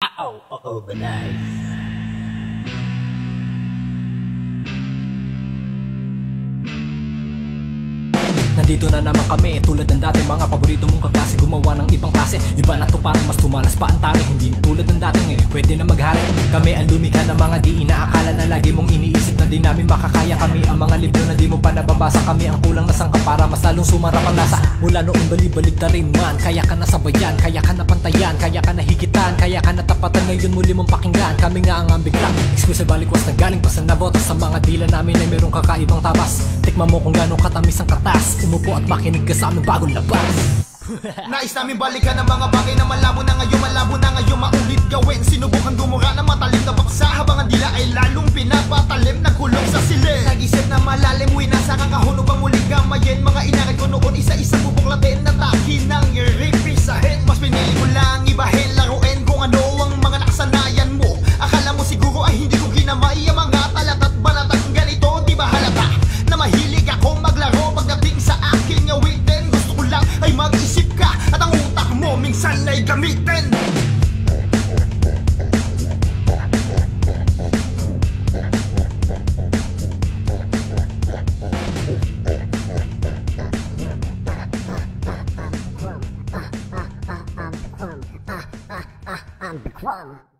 Nice. Nandito na naman kami, tulad ng dati mga paborito mong kaklase, gumawa ng ibang klase. Iba na to parang mas tumalas pa ang tangi, hindi tulad ng dating pwede na maghari. Kami ang lumikha ng mga di inaakala na lagi mong iniisip na di namin makakaya. Kami ang mga libro na di mo pa nababasa, kami ang kulang na sangka para mas lalong sumarap ang lasa. Mula noong balibalik na rin man, kaya ka na sabayan, kaya ka na pantayan, kaya ka na higitan, kaya ka na tapatan, ngayon muli mong pakinggan. Kami nga ang ambiglang exclusive balikwas na galing pa sa nabotas. Sa mga dila namin ay merong kakaibang tabas. Tikman mo kung gano'ng katamis ang katas, umupo at makinig ka sa aming bagong labas. Nais namin balikan ang mga bagay na malabo na ngayon maulit gawin. Sinubukan dumura ng matalim na paksa, habang ang dila ay lalong pinapatalim, nagkulong sa silid. Nag-isip na malalim, nasa kakahunog ang muling gamayin. Mga inaral ko noon, isa-isa bubuklatin na takin ng i-repisahin. Mas pinili ko lang ibahin, laruin kung ano ang mga nakasanayan mo. Akala mo siguro ay hindi ko ginamay ang mga talat at banatang ganito. Di ba halata na mahilig akong maglaro? Pagdating sa aking awitin, gusto ko lang ay mag-isip ka at ang utak mo minsan ay gamitin. I'm the crumb.